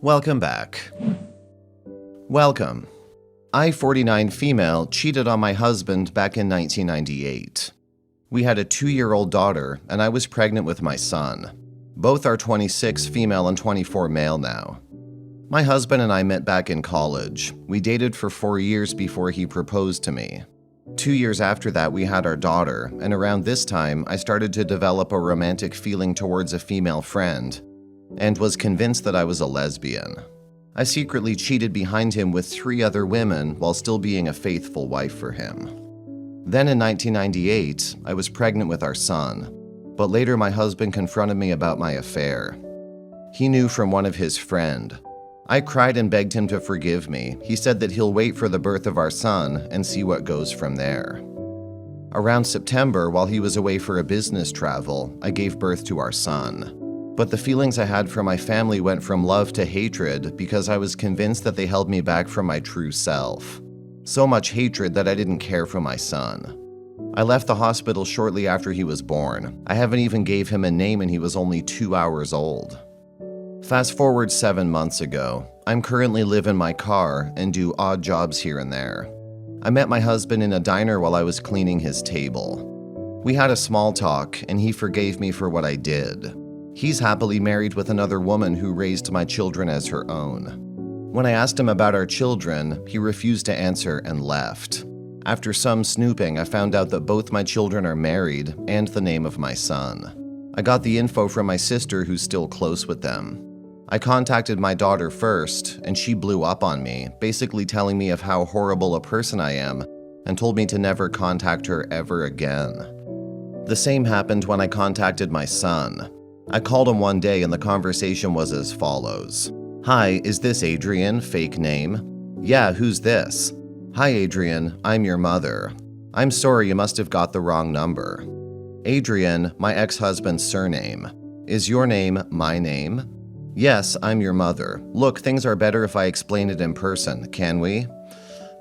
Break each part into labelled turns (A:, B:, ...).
A: Welcome back. Welcome. I, 49 female, cheated on my husband back in 1998. We had a 2-year-old daughter, and I was pregnant with my son. Both are 26 female and 24 male now. My husband and I met back in college. We dated for 4 years before he proposed to me. 2 years after that, we had our daughter, and around this time, I started to develop a romantic feeling towards a female friend, and was convinced that I was a lesbian. I secretly cheated behind him with 3 other women while still being a faithful wife for him. Then in 1998, I was pregnant with our son, but later my husband confronted me about my affair. He knew from one of his friends. I cried and begged him to forgive me. He said that he'll wait for the birth of our son and see what goes from there. Around September, while he was away for a business travel, I gave birth to our son. But the feelings I had for my family went from love to hatred because I was convinced that they held me back from my true self. So much hatred that I didn't care for my son. I left the hospital shortly after he was born. I haven't even gave him a name and he was only 2 hours old. Fast forward 7 months ago. I'm currently live in my car and do odd jobs here and there. I met my husband in a diner while I was cleaning his table. We had a small talk and he forgave me for what I did. He's happily married with another woman who raised my children as her own. When I asked him about our children, he refused to answer and left. After some snooping, I found out that both my children are married and the name of my son. I got the info from my sister who's still close with them. I contacted my daughter first, and she blew up on me, basically telling me of how horrible a person I am and told me to never contact her ever again. The same happened when I contacted my son. I called him one day and the conversation was as follows. "Hi, is this Adrian, fake name?" "Yeah, who's this?" "Hi Adrian, I'm your mother." "I'm sorry, you must have got the wrong number." "Adrian, my ex-husband's surname." "Is your name my name?" "Yes, I'm your mother. Look, things are better if I explain it in person, can we?"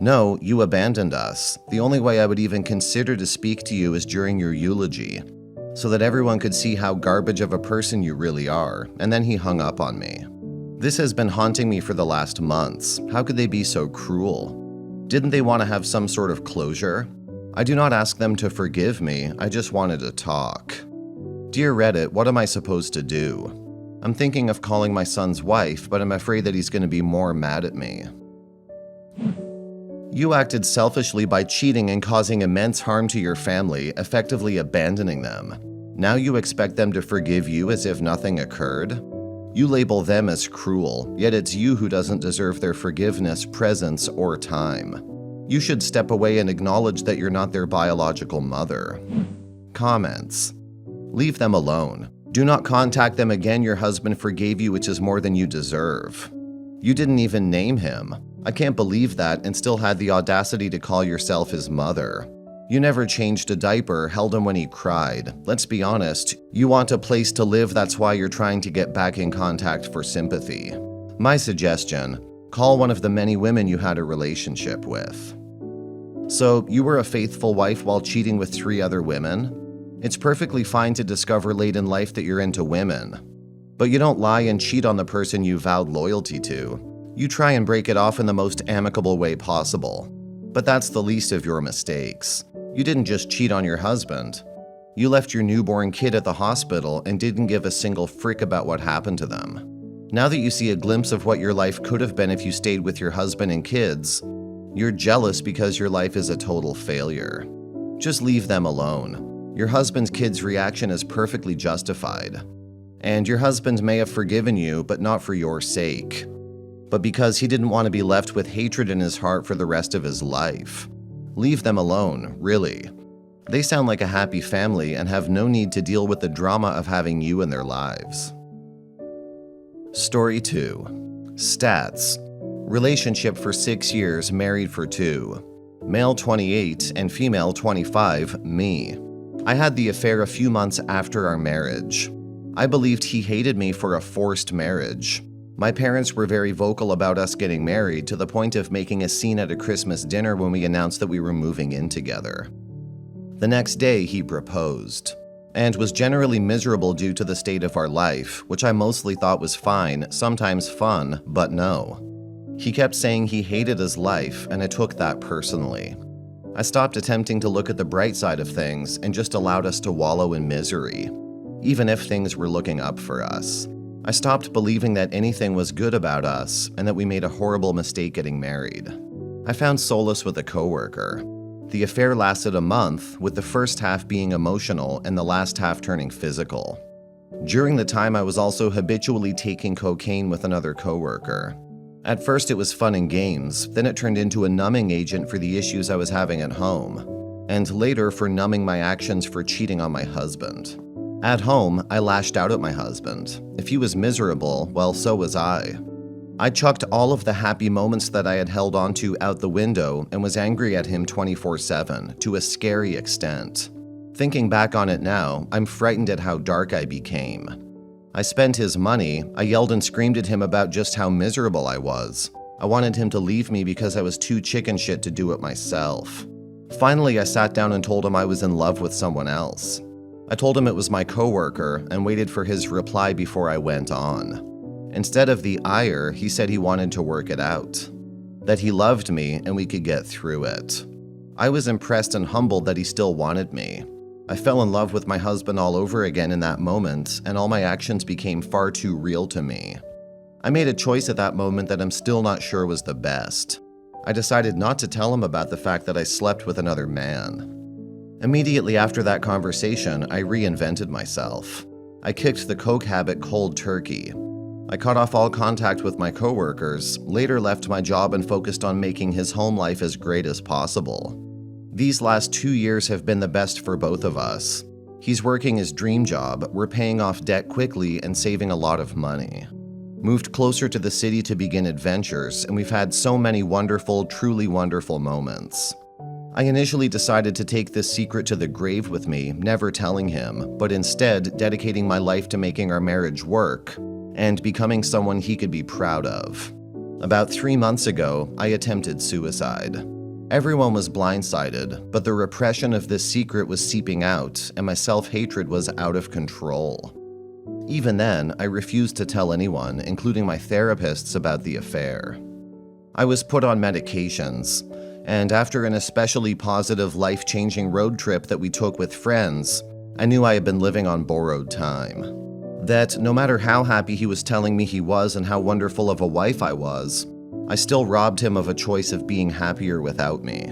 A: "No, you abandoned us. The only way I would even consider to speak to you is during your eulogy, so that everyone could see how garbage of a person you really are," and then he hung up on me. This has been haunting me for the last months. How could they be so cruel? Didn't they want to have some sort of closure? I do not ask them to forgive me, I just wanted to talk. Dear Reddit, what am I supposed to do? I'm thinking of calling my son's wife, but I'm afraid that he's going to be more mad at me. You acted selfishly by cheating and causing immense harm to your family, effectively abandoning them. Now you expect them to forgive you as if nothing occurred? You label them as cruel, yet it's you who doesn't deserve their forgiveness, presence, or time. You should step away and acknowledge that you're not their biological mother. Comments. Leave them alone. Do not contact them again. Your husband forgave you, which is more than you deserve. You didn't even name him. I can't believe that and still had the audacity to call yourself his mother. You never changed a diaper, held him when he cried. Let's be honest, you want a place to live, that's why you're trying to get back in contact for sympathy. My suggestion, call one of the many women you had a relationship with. So, you were a faithful wife while cheating with 3 other women? It's perfectly fine to discover late in life that you're into women. But you don't lie and cheat on the person you vowed loyalty to. You try and break it off in the most amicable way possible. But that's the least of your mistakes. You didn't just cheat on your husband. You left your newborn kid at the hospital and didn't give a single frick about what happened to them. Now that you see a glimpse of what your life could have been if you stayed with your husband and kids, you're jealous because your life is a total failure. Just leave them alone. Your husband's kid's reaction is perfectly justified. And your husband may have forgiven you, but not for your sake, but because he didn't want to be left with hatred in his heart for the rest of his life. Leave them alone, really. They sound like a happy family and have no need to deal with the drama of having you in their lives. Story 2. Stats. Relationship for 6 years, married for 2. Male 28 and female 25, me. I had the affair a few months after our marriage. I believed he hated me for a forced marriage. My parents were very vocal about us getting married, to the point of making a scene at a Christmas dinner when we announced that we were moving in together. The next day, he proposed. and was generally miserable due to the state of our life, which I mostly thought was fine, sometimes fun, but no. He kept saying he hated his life, and I took that personally. I stopped attempting to look at the bright side of things and just allowed us to wallow in misery, even if things were looking up for us. I stopped believing that anything was good about us and that we made a horrible mistake getting married. I found solace with a coworker. The affair lasted a month, with the first half being emotional and the last half turning physical. During the time, I was also habitually taking cocaine with another coworker. At first, it was fun and games, then it turned into a numbing agent for the issues I was having at home, and later for numbing my actions for cheating on my husband. At home, I lashed out at my husband. If he was miserable, well, so was I. I chucked all of the happy moments that I had held onto out the window and was angry at him 24/7, to a scary extent. Thinking back on it now, I'm frightened at how dark I became. I spent his money. I yelled and screamed at him about just how miserable I was. I wanted him to leave me because I was too chicken shit to do it myself. Finally, I sat down and told him I was in love with someone else. I told him it was my coworker and waited for his reply before I went on. Instead of the ire, he said he wanted to work it out, that he loved me and we could get through it. I was impressed and humbled that he still wanted me. I fell in love with my husband all over again in that moment, and all my actions became far too real to me. I made a choice at that moment that I'm still not sure was the best. I decided not to tell him about the fact that I slept with another man. Immediately after that conversation, I reinvented myself. I kicked the coke habit cold turkey. I cut off all contact with my coworkers, later left my job and focused on making his home life as great as possible. These last 2 years have been the best for both of us. He's working his dream job, we're paying off debt quickly and saving a lot of money. Moved closer to the city to begin adventures, and we've had so many wonderful, truly wonderful moments. I initially decided to take this secret to the grave with me, never telling him, but instead dedicating my life to making our marriage work and becoming someone he could be proud of. About 3 months ago, I attempted suicide. Everyone was blindsided, but the repression of this secret was seeping out, and my self-hatred was out of control. Even then, I refused to tell anyone, including my therapists, about the affair. I was put on medications, and after an especially positive, life-changing road trip that we took with friends, I knew I had been living on borrowed time. That no matter how happy he was telling me he was and how wonderful of a wife I was, I still robbed him of a choice of being happier without me.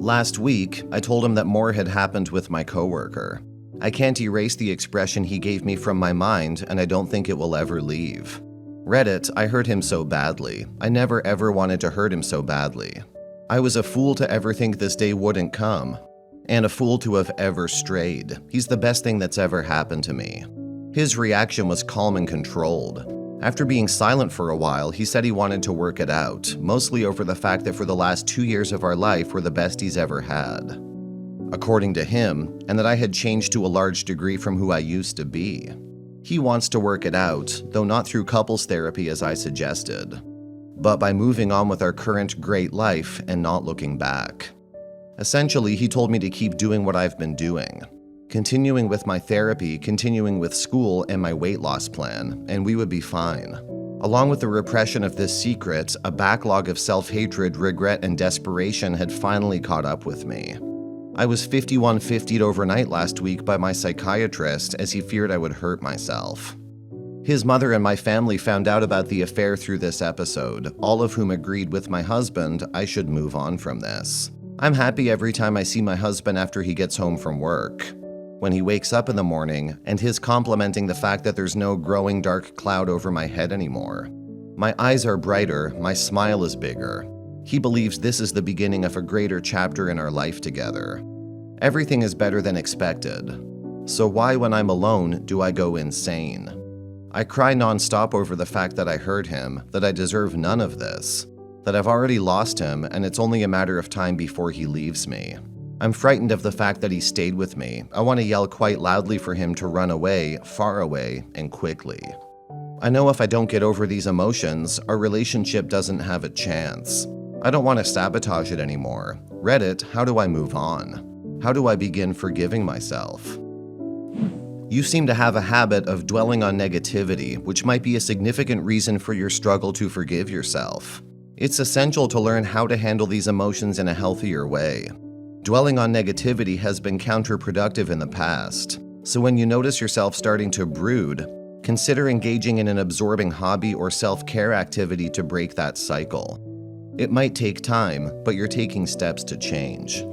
A: Last week, I told him that more had happened with my coworker. I can't erase the expression he gave me from my mind, and I don't think it will ever leave. Reddit, I hurt him so badly. I never ever wanted to hurt him so badly. I was a fool to ever think this day wouldn't come, and a fool to have ever strayed. He's the best thing that's ever happened to me. His reaction was calm and controlled. After being silent for a while, he said he wanted to work it out, mostly over the fact that for the last 2 years of our life were the best he's ever had, according to him, and that I had changed to a large degree from who I used to be. He wants to work it out, though not through couples therapy as I suggested, but by moving on with our current great life and not looking back. Essentially, he told me to keep doing what I've been doing, continuing with my therapy, continuing with school and my weight loss plan, and we would be fine. Along with the repression of this secret, a backlog of self-hatred, regret, and desperation had finally caught up with me. I was 51-50'd overnight last week by my psychiatrist as he feared I would hurt myself. His mother and my family found out about the affair through this episode, all of whom agreed with my husband I should move on from this. I'm happy every time I see my husband after he gets home from work, when he wakes up in the morning, and his complimenting the fact that there's no growing dark cloud over my head anymore. My eyes are brighter, my smile is bigger. He believes this is the beginning of a greater chapter in our life together. Everything is better than expected. So why, when I'm alone, do I go insane? I cry nonstop over the fact that I hurt him, that I deserve none of this, that I've already lost him and it's only a matter of time before he leaves me. I'm frightened of the fact that he stayed with me. I want to yell quite loudly for him to run away, far away, and quickly. I know if I don't get over these emotions, our relationship doesn't have a chance. I don't want to sabotage it anymore. Reddit, how do I move on? How do I begin forgiving myself? You seem to have a habit of dwelling on negativity, which might be a significant reason for your struggle to forgive yourself. It's essential to learn how to handle these emotions in a healthier way. Dwelling on negativity has been counterproductive in the past, so when you notice yourself starting to brood, consider engaging in an absorbing hobby or self-care activity to break that cycle. It might take time, but you're taking steps to change.